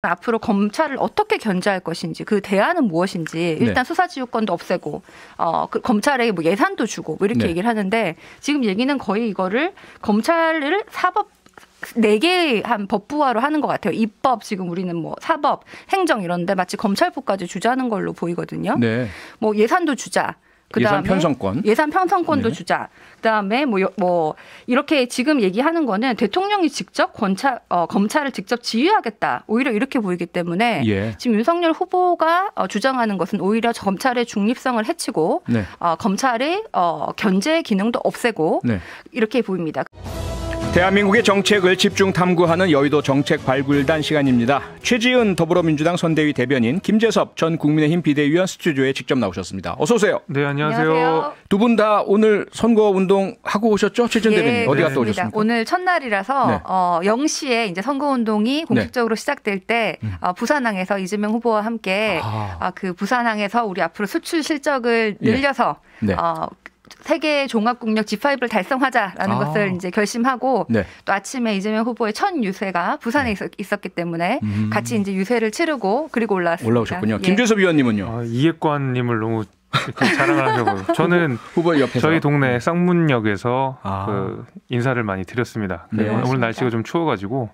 앞으로 검찰을 어떻게 견제할 것인지 그 대안은 무엇인지 일단 수사지휘권도 없애고 그 검찰에 뭐 예산도 주고 뭐 이렇게 얘기를 하는데 지금 얘기는 거의 이거를 검찰을 사법 4개 한 법부화로 하는 것 같아요. 입법 지금 우리는 뭐 사법, 행정 이런데 마치 검찰부까지 주자는 걸로 보이거든요. 뭐 예산도 주자. 그다음에 예산 편성권도 주자. 그다음에 뭐 이렇게 지금 얘기하는 거는 대통령이 직접 검찰을 직접 지휘하겠다. 오히려 이렇게 보이기 때문에 지금 윤석열 후보가 주장하는 것은 오히려 검찰의 중립성을 해치고 검찰의 견제 기능도 없애고 이렇게 보입니다. 대한민국의 정책을 집중 탐구하는 여의도 정책 발굴단 시간입니다. 최지은 더불어민주당 선대위 대변인, 김재섭 전 국민의힘 비대위원 스튜디오에 직접 나오셨습니다. 어서 오세요. 네, 안녕하세요. 두 분 다 오늘 선거운동 하고 오셨죠? 최지은 대변인 어디 갔다 오셨습니까? 오늘 첫날이라서 0시에 이제 선거운동이 공식적으로 시작될 때 부산항에서 이재명 후보와 함께 그 부산항에서 우리 앞으로 수출 실적을 늘려서 세계 종합국력 G5를 달성하자라는 것을 이제 결심하고 또 아침에 이재명 후보의 첫 유세가 부산에 있었기 때문에 같이 이제 유세를 치르고 그리고 올라오셨군요. 김재섭 위원님은요? 이해관님을 너무 자랑을 하려고. 저는 후보 옆에서 저희 동네 쌍문역에서 그 인사를 많이 드렸습니다. 오늘 날씨가 좀 추워가지고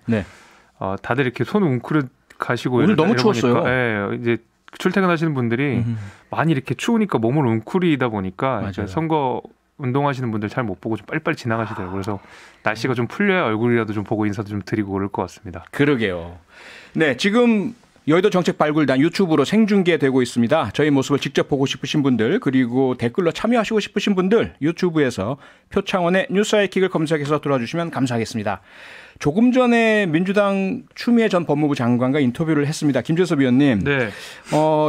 다들 이렇게 손 웅크르가시고 오늘 너무 추웠어요. 이제 출퇴근하시는 분들이 많이 이렇게 추우니까 몸을 웅크리다 보니까 선거 운동하시는 분들 잘 못 보고 좀 빨리빨리 지나가시더라고요. 그래서 날씨가 좀 풀려야 얼굴이라도 좀 보고 인사도 좀 드리고 그럴 것 같습니다. 그러게요. 네, 지금 여의도 정책 발굴단 유튜브로 생중계되고 있습니다. 저희 모습을 직접 보고 싶으신 분들 그리고 댓글로 참여하시고 싶으신 분들 유튜브에서 표창원의 뉴스하이킥을 검색해서 들어주시면 감사하겠습니다. 조금 전에 민주당 추미애 전 법무부 장관과 인터뷰를 했습니다. 김재섭 위원님,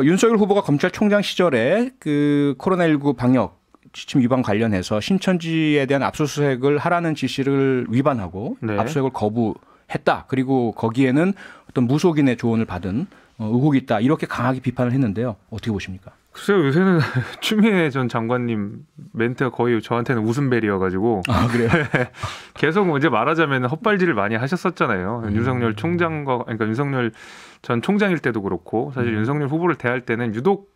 윤석열 후보가 검찰총장 시절에 그 코로나19 방역 지침 위반 관련해서 신천지에 대한 압수수색을 하라는 지시를 위반하고 압수수색을 거부했다. 그리고 거기에는 어떤 무속인의 조언을 받은 의혹이 있다. 이렇게 강하게 비판을 했는데요. 어떻게 보십니까? 글쎄요, 요새는 추미애 전 장관님 멘트가 거의 저한테는 웃음벨이어가지고. 그래요? 계속 이제 말하자면 헛발질을 많이 하셨었잖아요. 윤석열 총장과, 그러니까 윤석열 전 총장일 때도 그렇고, 사실 윤석열 후보를 대할 때는 유독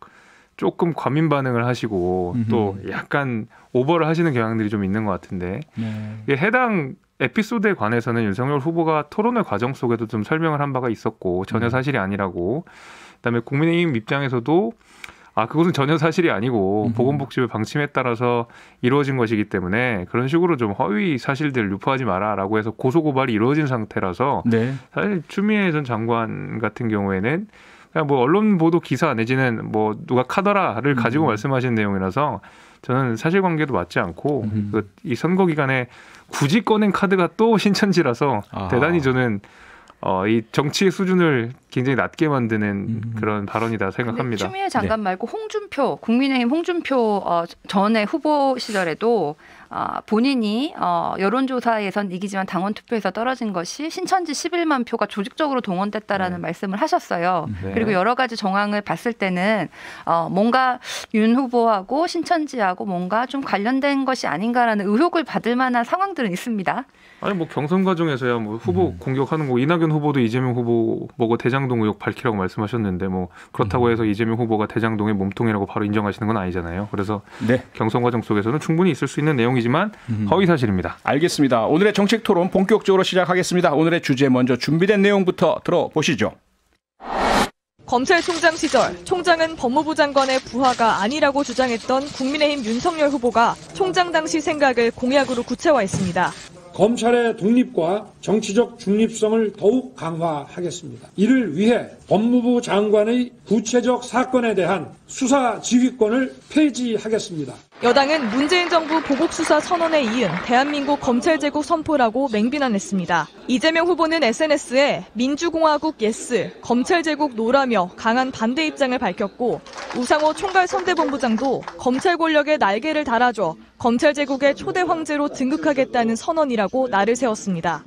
조금 과민 반응을 하시고 또 약간 오버를 하시는 경향들이 좀 있는 것 같은데, 해당 에피소드에 관해서는 윤석열 후보가 토론회 과정 속에도 좀 설명을 한 바가 있었고, 전혀 사실이 아니라고. 그다음에 국민의힘 입장에서도 그것은 전혀 사실이 아니고 보건복지부 방침에 따라서 이루어진 것이기 때문에 그런 식으로 좀 허위 사실들 유포하지 마라라고 해서 고소고발이 이루어진 상태라서 사실 추미애 전 장관 같은 경우에는 그냥 뭐 언론 보도 기사 내지는 뭐 누가 카더라를 가지고 말씀하신 내용이라서 저는 사실관계도 맞지 않고 이 선거 기간에 굳이 꺼낸 카드가 또 신천지라서 대단히 저는 이 정치의 수준을 굉장히 낮게 만드는 그런 발언이다 생각합니다. 추미애 장관 말고 홍준표, 국민의힘 홍준표 전에 후보 시절에도 본인이 여론조사에선 이기지만 당원 투표에서 떨어진 것이 신천지 11만 표가 조직적으로 동원됐다라는 말씀을 하셨어요. 그리고 여러 가지 정황을 봤을 때는 뭔가 윤 후보하고 신천지하고 뭔가 좀 관련된 것이 아닌가라는 의혹을 받을 만한 상황들은 있습니다. 아니 뭐 경선 과정에서야 뭐 후보 공격하는 거, 이낙연 후보도 이재명 후보 보고 대장동 의혹 밝히라고 말씀하셨는데 뭐 그렇다고 해서 이재명 후보가 대장동의 몸통이라고 바로 인정하시는 건 아니잖아요. 그래서 경선 과정 속에서는 충분히 있을 수 있는 내용이지만 허위 사실입니다. 알겠습니다. 오늘의 정책 토론 본격적으로 시작하겠습니다. 오늘의 주제 먼저 준비된 내용부터 들어보시죠. 검찰총장 시절 총장은 법무부 장관의 부하가 아니라고 주장했던 국민의힘 윤석열 후보가 총장 당시 생각을 공약으로 구체화했습니다. 검찰의 독립과 정치적 중립성을 더욱 강화하겠습니다. 이를 위해 법무부 장관의 구체적 사건에 대한 수사 지휘권을 폐지하겠습니다. 여당은 문재인 정부 보복수사 선언에 이은 대한민국 검찰제국 선포라고 맹비난했습니다. 이재명 후보는 SNS에 민주공화국 예스, 검찰제국 노라며 강한 반대 입장을 밝혔고, 우상호 총괄선대본부장도 검찰 권력에 날개를 달아줘 검찰제국의 초대 황제로 등극하겠다는 선언이라고 날을 세웠습니다.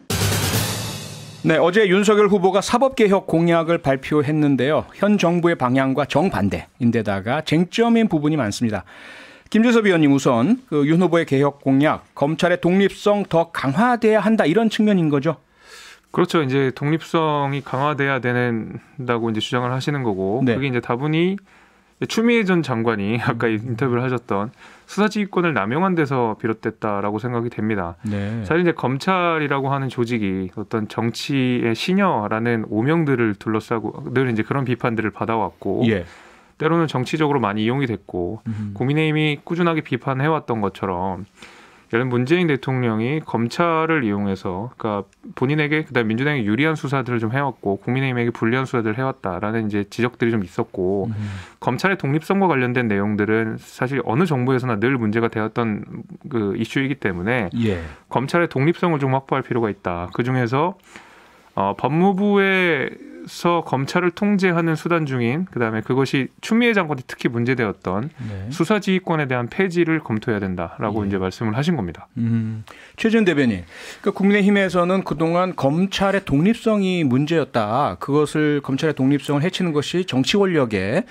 네, 어제 윤석열 후보가 사법개혁 공약을 발표했는데요. 현 정부의 방향과 정반대인데다가 쟁점인 부분이 많습니다. 김재섭 위원님, 우선 윤 후보의 개혁 공약, 검찰의 독립성 더 강화돼야 한다, 이런 측면인 거죠? 그렇죠. 이제 독립성이 강화돼야 된다고 이제 주장을 하시는 거고 네. 그게 이제 다분히 추미애 전 장관이 아까 인터뷰를 하셨던 수사지휘권을 남용한 데서 비롯됐다라고 생각이 됩니다. 네. 사실 이제 검찰이라고 하는 조직이 어떤 정치의 시녀라는 오명들을 둘러싸고 늘 이제 그런 비판들을 받아왔고 예. 때로는 정치적으로 많이 이용이 됐고 국민의힘이 꾸준하게 비판해왔던 것처럼 예를 문재인 대통령이 검찰을 이용해서 그러니까 본인에게 그다음 민주당에 유리한 수사들을 좀 해왔고 국민의힘에게 불리한 수사들을 해왔다라는 이제 지적들이 좀 있었고 검찰의 독립성과 관련된 내용들은 사실 어느 정부에서나 늘 문제가 되었던 그 이슈이기 때문에 예. 검찰의 독립성을 좀 확보할 필요가 있다. 그 중에서 법무부에서 검찰을 통제하는 수단 중인 그다음에 그것이 추미애 장관이 특히 문제되었던 네. 수사지휘권에 대한 폐지를 검토해야 된다라고 이제 말씀을 하신 겁니다. 최재훈 대변인, 그러니까 국민의힘에서는 그동안 검찰의 독립성이 문제였다. 그것을 검찰의 독립성을 해치는 것이 정치 권력의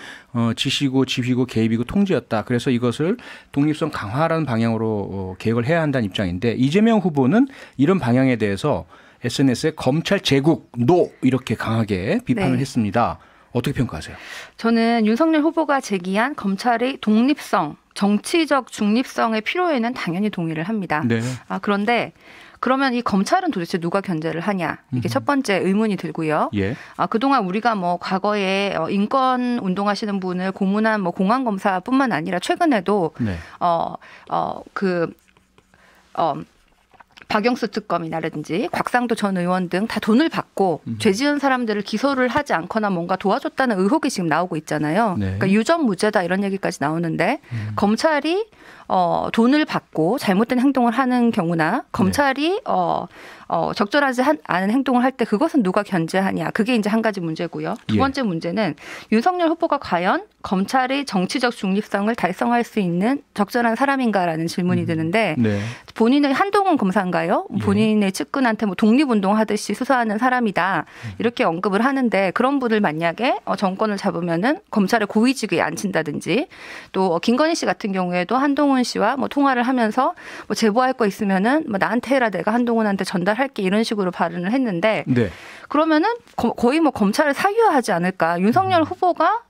지시고 지휘고 개입이고 통제였다. 그래서 이것을 독립성 강화라는 방향으로 개혁을 해야 한다는 입장인데 이재명 후보는 이런 방향에 대해서 SNS에 검찰 제국 노 이렇게 강하게 비판을 네. 했습니다. 어떻게 평가하세요? 저는 윤석열 후보가 제기한 검찰의 독립성, 정치적 중립성의 필요에는 당연히 동의를 합니다. 네. 그런데 그러면 이 검찰은 도대체 누가 견제를 하냐? 이게 첫 번째 의문이 들고요. 예. 그동안 우리가 뭐 과거에 인권 운동하시는 분을 고문한 뭐 공안검사뿐만 아니라 최근에도 네. 박영수 특검이라든지 곽상도 전 의원 등 다 돈을 받고 죄 지은 사람들을 기소를 하지 않거나 뭔가 도와줬다는 의혹이 지금 나오고 있잖아요. 네. 그러니까 유전무죄다 이런 얘기까지 나오는데 검찰이 돈을 받고 잘못된 행동을 하는 경우나 검찰이 적절하지 않은 행동을 할 때 그것은 누가 견제하냐. 그게 이제 한 가지 문제고요. 두 번째 문제는 윤석열 후보가 과연 검찰의 정치적 중립성을 달성할 수 있는 적절한 사람인가라는 질문이 드는데 네. 본인의 한동훈 검사인가요? 예. 본인의 측근한테 뭐 독립운동하듯이 수사하는 사람이다. 이렇게 언급을 하는데 그런 분을 만약에 정권을 잡으면은 검찰의 고위직에 앉힌다든지 또 김건희 씨 같은 경우에도 한동훈 씨와 뭐 통화를 하면서 뭐 제보할 거 있으면은 뭐 나한테 해라 내가 한동훈한테 전달할게 이런 식으로 발언을 했는데 네. 그러면은 거의 뭐 검찰을 사유하지 않을까? 윤석열 후보가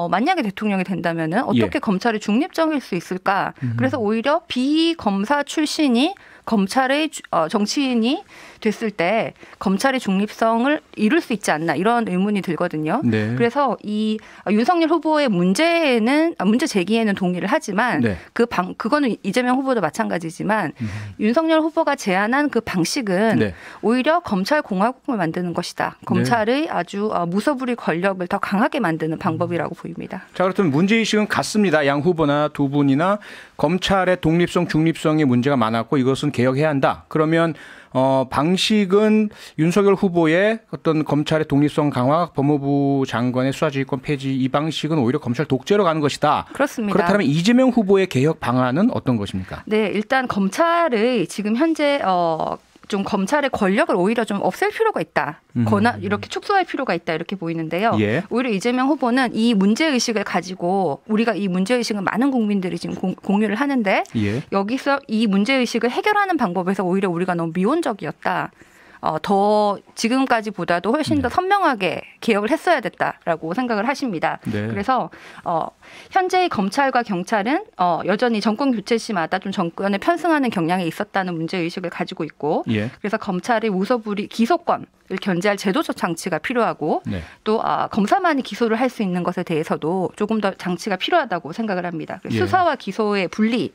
만약에 대통령이 된다면은 어떻게 검찰이 중립적일 수 있을까? 그래서 오히려 비검사 출신이 검찰의 정치인이 됐을 때 검찰의 중립성을 이룰 수 있지 않나 이런 의문이 들거든요. 네. 그래서 이 윤석열 후보의 문제 제기에는 동의를 하지만 네. 그거는 이재명 후보도 마찬가지지만 윤석열 후보가 제안한 그 방식은 네. 오히려 검찰 공화국을 만드는 것이다. 검찰의 아주 무소불위 권력을 더 강하게 만드는 방법이라고 보입니다. 자, 그렇다면 문제의식은 같습니다. 양 후보나 두 분이나 검찰의 독립성, 중립성에 문제가 많았고 이것은 개혁해야 한다. 그러면 방식은 윤석열 후보의 어떤 검찰의 독립성 강화, 법무부 장관의 수사지휘권 폐지 이 방식은 오히려 검찰 독재로 가는 것이다. 그렇습니다. 그렇다면 이재명 후보의 개혁 방안은 어떤 것입니까? 네, 일단 검찰의 지금 현재 좀 검찰의 권력을 오히려 좀 없앨 필요가 있다. 이렇게 축소할 필요가 있다. 이렇게 보이는데요. 예. 오히려 이재명 후보는 이 문제의식을 가지고 우리가 이 문제의식은 많은 국민들이 지금 공유를 하는데 예. 여기서 이 문제의식을 해결하는 방법에서 오히려 우리가 너무 미온적이었다. 더 지금까지보다도 훨씬 더 선명하게 개혁을 했어야 됐다라고 생각을 하십니다. 네. 그래서 현재의 검찰과 경찰은 여전히 정권 교체 시마다 좀 정권에 편승하는 경향이 있었다는 문제의식을 가지고 있고 예. 그래서 검찰의 무소불위 기소권을 견제할 제도적 장치가 필요하고 네. 또 검사만이 기소를 할 수 있는 것에 대해서도 조금 더 장치가 필요하다고 생각을 합니다. 예. 수사와 기소의 분리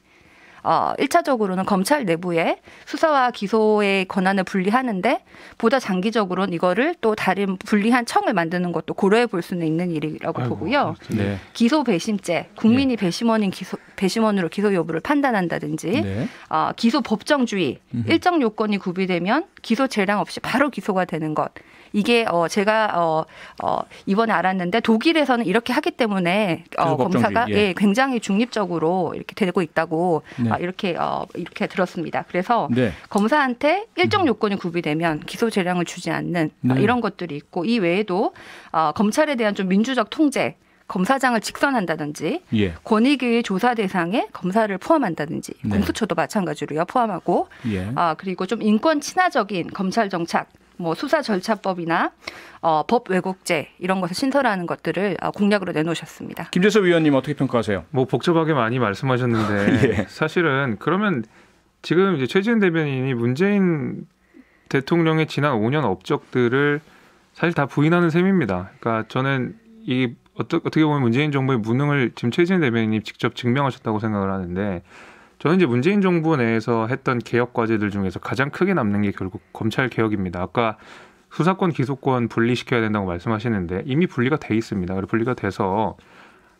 1차적으로는 검찰 내부에 수사와 기소의 권한을 분리하는데 보다 장기적으로는 이거를 또 다른 분리한 청을 만드는 것도 고려해 볼 수는 있는 일이라고 보고요. 네. 기소 배심죄, 국민이 배심원으로 기소 여부를 판단한다든지 네. 기소 법정주의, 일정 요건이 구비되면 기소 재량 없이 바로 기소가 되는 것. 이게 제가 이번에 알았는데 독일에서는 이렇게 하기 때문에 검사가 예. 굉장히 중립적으로 이렇게 되고 있다고 네. 이렇게 들었습니다. 그래서 네. 검사한테 일정 요건이 구비되면 기소 재량을 주지 않는 네. 이런 것들이 있고 이 외에도 검찰에 대한 좀 민주적 통제 검사장을 직선한다든지 예. 권익위 조사 대상에 검사를 포함한다든지 네. 공수처도 마찬가지로요 포함하고 예. 그리고 좀 인권 친화적인 검찰 정착 뭐 수사 절차법이나 법 왜곡죄 이런 것을 신설하는 것들을 공약으로 내놓으셨습니다. 김재섭 위원님 어떻게 평가하세요? 뭐 복잡하게 많이 말씀하셨는데 예. 사실은 그러면 지금 이제 최지은 대변인이 문재인 대통령의 지난 5년 업적들을 사실 다 부인하는 셈입니다. 그러니까 저는 이 어떻게 보면 문재인 정부의 무능을 지금 최지은 대변인이 직접 증명하셨다고 생각을 하는데 저는 이제 문재인 정부 내에서 했던 개혁 과제들 중에서 가장 크게 남는 게 결국 검찰 개혁입니다. 아까 수사권, 기소권 분리시켜야 된다고 말씀하시는데 이미 분리가 돼 있습니다. 그리고 분리가 돼서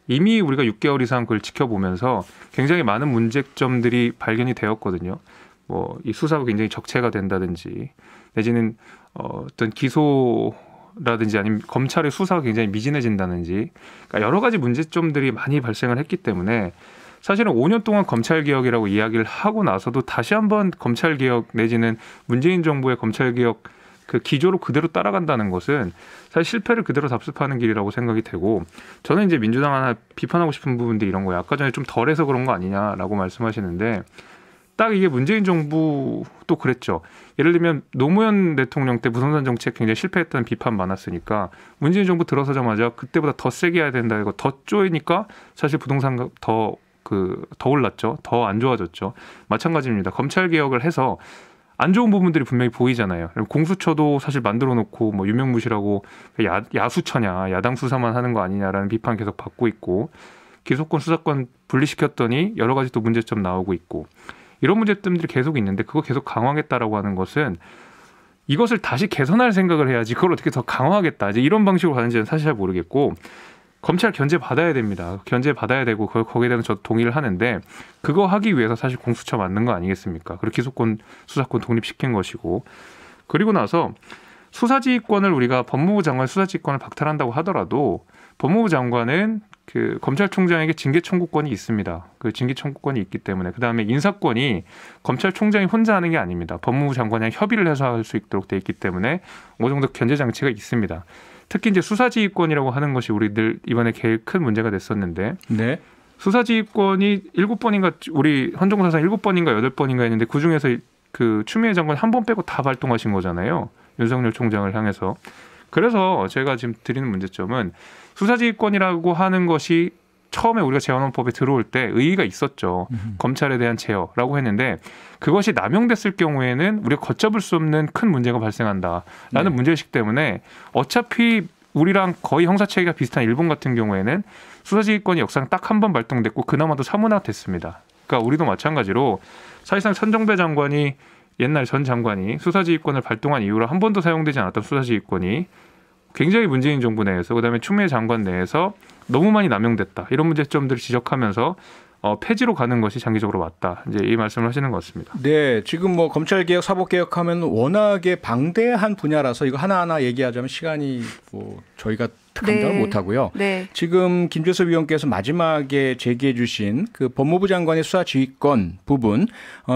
이미 우리가 6개월 이상 그걸 지켜보면서 굉장히 많은 문제점들이 발견이 되었거든요. 뭐 이 수사가 굉장히 적체가 된다든지 내지는 어떤 기소라든지 아니면 검찰의 수사가 굉장히 미진해진다든지 그러니까 여러 가지 문제점들이 많이 발생을 했기 때문에 사실은 5년 동안 검찰개혁이라고 이야기를 하고 나서도 다시 한번 검찰개혁 내지는 문재인 정부의 검찰개혁 그 기조로 그대로 따라간다는 것은 사실 실패를 그대로 답습하는 길이라고 생각이 되고 저는 이제 민주당 하나 비판하고 싶은 부분도 이런 거예요. 아까 전에 좀 덜해서 그런 거 아니냐라고 말씀하시는데 딱 이게 문재인 정부도 그랬죠. 예를 들면 노무현 대통령 때 부동산 정책 굉장히 실패했다는 비판 많았으니까 문재인 정부 들어서자마자 그때보다 더 세게 해야 된다 이거 더 쪼이니까 사실 부동산 더 올랐죠. 더 안 좋아졌죠. 마찬가지입니다. 검찰 개혁을 해서 안 좋은 부분들이 분명히 보이잖아요. 공수처도 사실 만들어 놓고 뭐 유명무실하고 야수처냐, 야당 수사만 하는 거 아니냐라는 비판 계속 받고 있고 기소권, 수사권 분리시켰더니 여러 가지 또 문제점 나오고 있고 이런 문제점들이 계속 있는데 그거 계속 강화하겠다라고 하는 것은 이것을 다시 개선할 생각을 해야지 그걸 어떻게 더 강화하겠다. 이제 이런 방식으로 가는지는 사실 잘 모르겠고 검찰 견제 받아야 됩니다. 견제 받아야 되고 거기에 대해서 저도 동의를 하는데 그거 하기 위해서 사실 공수처 만든 거 아니겠습니까? 그리고 기소권, 수사권 독립시킨 것이고 그리고 나서 수사지휘권을 우리가 법무부 장관 수사지휘권을 박탈한다고 하더라도 법무부 장관은 그 검찰총장에게 징계 청구권이 있습니다. 그 징계 청구권이 있기 때문에 그다음에 인사권이 검찰총장이 혼자 하는 게 아닙니다. 법무부 장관이랑 협의를 해서 할 수 있도록 돼 있기 때문에 어느 정도 견제 장치가 있습니다. 특히 이제 수사지휘권이라고 하는 것이 우리들 이번에 제일 큰 문제가 됐었는데 네. 수사지휘권이 7번인가 우리 헌정사상 7번인가 8번인가 했는데 그중에서 그 추미애 장관 한 번 빼고 다 발동하신 거잖아요. 윤석열 총장을 향해서. 그래서 제가 지금 드리는 문제점은 수사지휘권이라고 하는 것이 처음에 우리가 재헌헌법에 들어올 때 의의가 있었죠. 검찰에 대한 제어라고 했는데 그것이 남용됐을 경우에는 우리가 걷잡을 수 없는 큰 문제가 발생한다라는 네. 문제의식 때문에 어차피 우리랑 거의 형사체계가 비슷한 일본 같은 경우에는 수사지휘권이 역사상 딱 한 번 발동됐고 그나마도 사문화됐습니다. 그러니까 우리도 마찬가지로 사실상 천정배 장관이 옛날 전 장관이 수사지휘권을 발동한 이후로 한 번도 사용되지 않았던 수사지휘권이 굉장히 문재인 정부 내에서 그다음에 추미애 장관 내에서 너무 많이 남용됐다. 이런 문제점들을 지적하면서 폐지로 가는 것이 장기적으로 맞다. 이제 이 말씀을 하시는 것 같습니다. 네, 지금 뭐 검찰개혁, 사법개혁하면 워낙에 방대한 분야라서 이거 하나하나 얘기하자면 시간이 뭐 저희가 감당을 못하고요. 네. 지금 김재섭 위원께서 마지막에 제기해 주신 그 법무부 장관의 수사지휘권 부분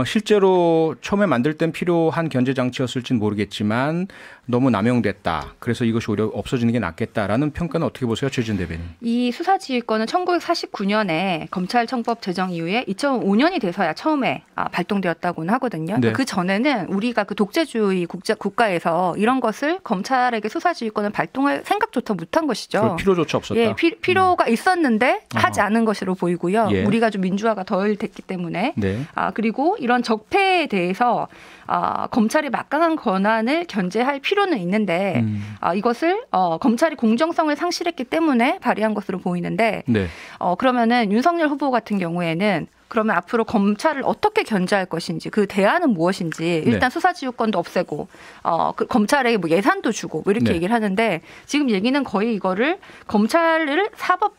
실제로 처음에 만들 땐 필요한 견제 장치였을지는 모르겠지만 너무 남용됐다. 그래서 이것이 오히려 없어지는 게 낫겠다라는 평가는 어떻게 보세요? 최지은 대변인. 이 수사지휘권은 1949년에 검찰청법 제정 이후에 2005년이 돼서야 처음에 발동되었다고는 하거든요. 네. 그 전에는 우리가 그 독재주의 국가에서 이런 것을 검찰에게 수사지휘권을 발동할 생각조차 못한 것이죠. 필요조차 없었다. 예, 필요가 있었는데 하지 않은 것으로 보이고요. 예. 우리가 좀 민주화가 덜 됐기 때문에. 네. 그리고 이런 적폐에 대해서 검찰이 막강한 권한을 견제할 필요는 있는데 이것을 검찰이 공정성을 상실했기 때문에 발의한 것으로 보이는데 네. 그러면은 윤석열 후보 같은 경우에는 그러면 앞으로 검찰을 어떻게 견제할 것인지 그 대안은 무엇인지 일단 수사지휘권도 없애고 그 검찰에 뭐 예산도 주고 뭐 이렇게 얘기를 하는데 지금 얘기는 거의 이거를 검찰을 사법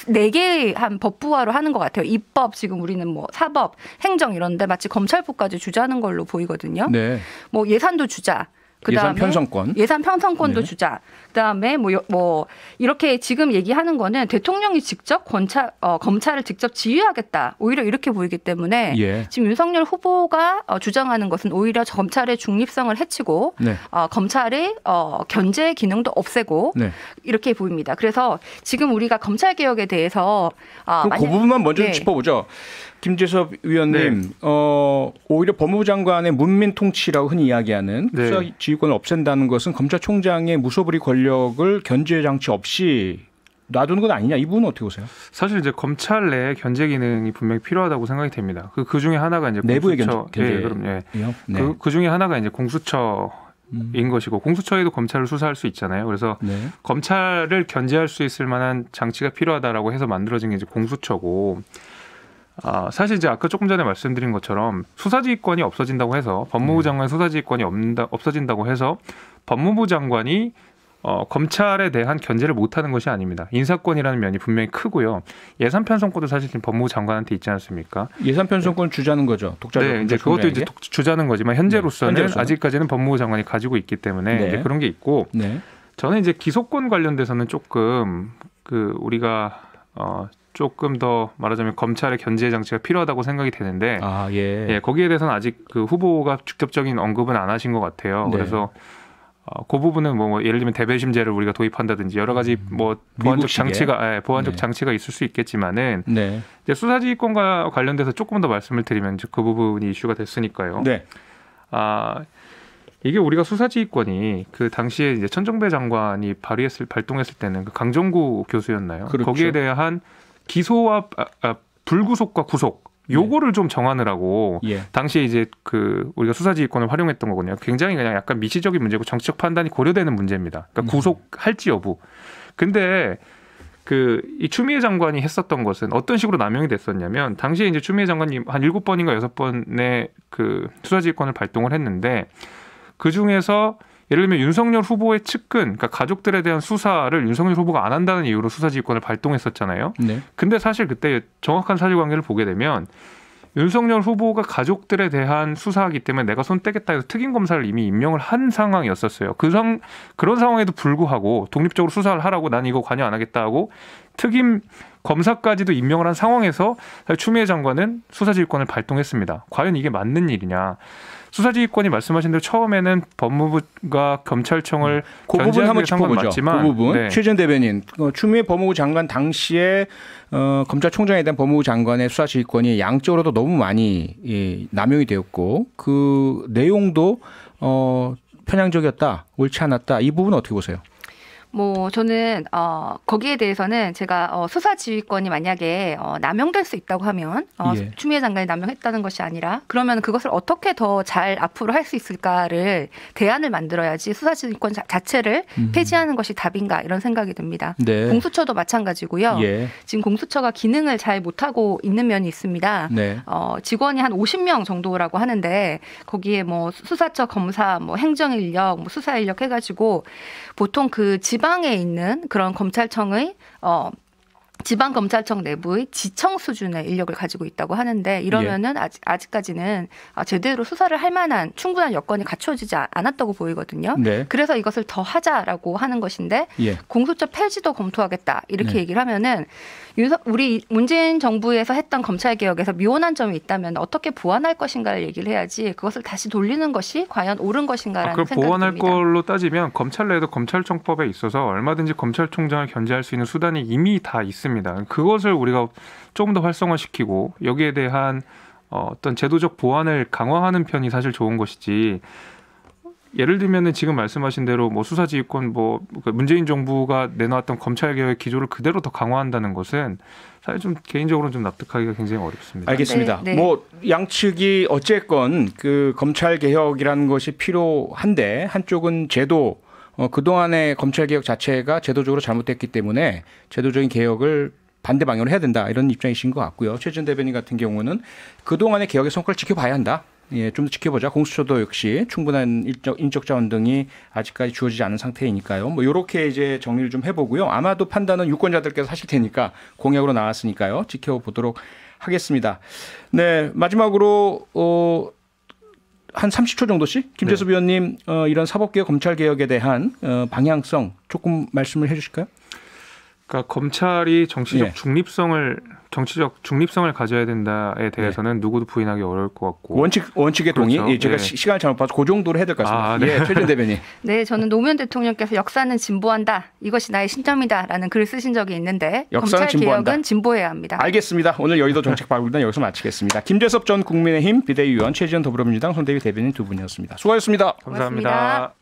4개 한 법부화로 하는 것 같아요. 입법 지금 우리는 뭐 사법, 행정 이런데 마치 검찰부까지 주자는 걸로 보이거든요. 네. 뭐 예산도 주자. 그다음에 예산 편성권. 예산 편성권도 네. 주자. 그다음에 뭐 이렇게 지금 얘기하는 거는 대통령이 직접 검찰을 직접 지휘하겠다. 오히려 이렇게 보이기 때문에 예. 지금 윤석열 후보가 주장하는 것은 오히려 검찰의 중립성을 해치고 네. 검찰의 견제 기능도 없애고 네. 이렇게 보입니다. 그래서 지금 우리가 검찰 개혁에 대해서 그럼 그 부분만 먼저 네. 짚어보죠. 김재섭 위원님, 네. 오히려 법무부 장관의 문민 통치라고 흔히 이야기하는 네. 수사 지휘권을 없앤다는 것은 검찰총장의 무소불위 권력을 견제 장치 없이 놔두는 건 아니냐, 이 부분은 어떻게 보세요? 사실 이제 검찰 내 견제 기능이 분명히 필요하다고 생각이 됩니다. 그 중에 하나가 이제 내부의 공수처, 견제. 예, 그럼 예. 네. 그 중에 하나가 이제 공수처인 것이고 공수처에도 검찰을 수사할 수 있잖아요. 그래서 네. 검찰을 견제할 수 있을 만한 장치가 필요하다라고 해서 만들어진 게 이제 공수처고. 사실 이제 아까 조금 전에 말씀드린 것처럼 수사지휘권이 없어진다고 해서 법무부 장관 수사지휘권이 없어진다고 해서 법무부 장관이 검찰에 대한 견제를 못하는 것이 아닙니다. 인사권이라는 면이 분명히 크고요. 예산 편성권도 사실 지금 법무부 장관한테 있지 않습니까? 예산 편성권 주자는 거죠. 독자적. 네, 이제 그것도 이제 주자는 거지만 현재로서는 현재로서는. 아직까지는 법무부 장관이 가지고 있기 때문에 네. 이제 그런 게 있고. 네. 저는 이제 기소권 관련돼서는 조금 우리가 조금 더 말하자면 검찰의 견제 장치가 필요하다고 생각이 되는데 예, 거기에 대해서는 아직 그 후보가 직접적인 언급은 안 하신 것 같아요. 네. 그래서 그 부분은 뭐 예를 들면 대배심제를 우리가 도입한다든지 여러 가지 뭐 보완적 네. 장치가 있을 수 있겠지만은 네. 이제 수사지휘권과 관련돼서 조금 더 말씀을 드리면 그 부분이 이슈가 됐으니까요. 네. 이게 우리가 수사지휘권이 그 당시에 이제 천정배 장관이 발동했을 때는 그 강정구 교수였나요? 그렇죠. 거기에 대한 기소와 불구속과 구속 요거를 좀 정하느라고 예. 당시에 이제 우리가 수사지휘권을 활용했던 거거든요. 굉장히 그냥 약간 미시적인 문제고 정치적 판단이 고려되는 문제입니다. 그러니까 구속할지 여부. 근데 이 추미애 장관이 했었던 것은 어떤 식으로 남용이 됐었냐면 당시에 이제 추미애 장관이 한 7번인가 6번의 그 수사지휘권을 발동을 했는데 그 중에서 예를 들면 윤석열 후보의 측근, 그러니까 가족들에 대한 수사를 윤석열 후보가 안 한다는 이유로 수사지휘권을 발동했었잖아요. 네. 근데 사실 그때 정확한 사실관계를 보게 되면 윤석열 후보가 가족들에 대한 수사하기 때문에 내가 손 떼겠다 해서 특임 검사를 이미 임명을 한 상황이었었어요. 그런 상황에도 불구하고 독립적으로 수사를 하라고 난 이거 관여 안 하겠다 하고 특임 검사까지도 임명을 한 상황에서 추미애 장관은 수사지휘권을 발동했습니다. 과연 이게 맞는 일이냐? 수사지휘권이 말씀하신 대로 처음에는 법무부가 검찰청을 그 부분 한번 짚어보죠. 맞지만, 그 부분 네. 최 전 대변인 추미애 법무부 장관 당시에 검찰총장에 대한 법무부 장관의 수사지휘권이 양쪽으로도 너무 많이 남용이 되었고 그 내용도 편향적이었다, 옳지 않았다, 이 부분은 어떻게 보세요? 뭐 저는 거기에 대해서는 제가 수사지휘권이 만약에 남용될 수 있다고 하면 예. 추미애 장관이 남용했다는 것이 아니라 그러면 그것을 어떻게 더 잘 앞으로 할 수 있을까를 대안을 만들어야지 수사지휘권 자체를 폐지하는 것이 답인가 이런 생각이 듭니다. 네. 공수처도 마찬가지고요. 예. 지금 공수처가 기능을 잘 못하고 있는 면이 있습니다. 네. 직원이 한 50명 정도라고 하는데 거기에 뭐 수사처 검사, 뭐 행정인력, 뭐 수사인력 해가지고 보통 그 지방에 있는 그런 검찰청의 지방검찰청 내부의 지청 수준의 인력을 가지고 있다고 하는데 이러면은 아직까지는 제대로 수사를 할 만한 충분한 여건이 갖춰지지 않았다고 보이거든요. 네. 그래서 이것을 더 하자라고 하는 것인데 예. 공수처 폐지도 검토하겠다 이렇게 네. 얘기를 하면은 우리 문재인 정부에서 했던 검찰개혁에서 미온한 점이 있다면 어떻게 보완할 것인가를 얘기를 해야지 그것을 다시 돌리는 것이 과연 옳은 것인가라는 그걸 생각이 보완할 듭니다. 걸로 따지면 검찰 내에도 검찰청법에 있어서 얼마든지 검찰총장을 견제할 수 있는 수단이 이미 다 있습니다. 그것을 우리가 조금 더 활성화시키고 여기에 대한 어떤 제도적 보완을 강화하는 편이 사실 좋은 것이지. 예를 들면은 지금 말씀하신 대로 뭐 수사지휘권 문재인 정부가 내놓았던 검찰개혁의 기조를 그대로 더 강화한다는 것은 사실 좀 개인적으로 좀 납득하기가 굉장히 어렵습니다. 알겠습니다. 네, 네. 뭐 양측이 어쨌건 그 검찰 개혁이라는 것이 필요한데 한쪽은 제도 그동안의 검찰 개혁 자체가 제도적으로 잘못됐기 때문에 제도적인 개혁을 반대 방향으로 해야 된다 이런 입장이신 것 같고요. 최 전 대변인 같은 경우는 그동안의 개혁의 성과를 지켜봐야 한다. 예, 좀 더 지켜보자. 공수처도 역시 충분한 인적 자원 등이 아직까지 주어지지 않은 상태이니까요. 뭐 이렇게 이제 정리를 좀 해보고요. 아마도 판단은 유권자들께서 하실 테니까 공약으로 나왔으니까요. 지켜보도록 하겠습니다. 네, 마지막으로 한 30초 정도씩 김재섭 의원님 이런 사법개혁 검찰개혁에 대한 방향성 조금 말씀을 해 주실까요? 그러니까 검찰이 정치적 중립성을 가져야 된다에 대해서는 누구도 부인하기 어려울 것 같고 원칙에 동의. 그렇죠. 예, 제가 시간을 잘못 봐서 그 정도로 해야 될 것 같습니다. 예, 최준 대변인. 네, 저는 노무현 대통령께서 역사는 진보한다. 이것이 나의 신점이다라는 글을 쓰신 적이 있는데 역사는 검찰 진보한다. 개혁은 진보해야 합니다. 알겠습니다. 오늘 여의도 정책발굴단 여기서 마치겠습니다. 김재섭 전 국민의힘 비대위원, 최지은 더불어민주당 손대위 대변인 두 분이었습니다. 수고하셨습니다. 감사합니다. 고맙습니다.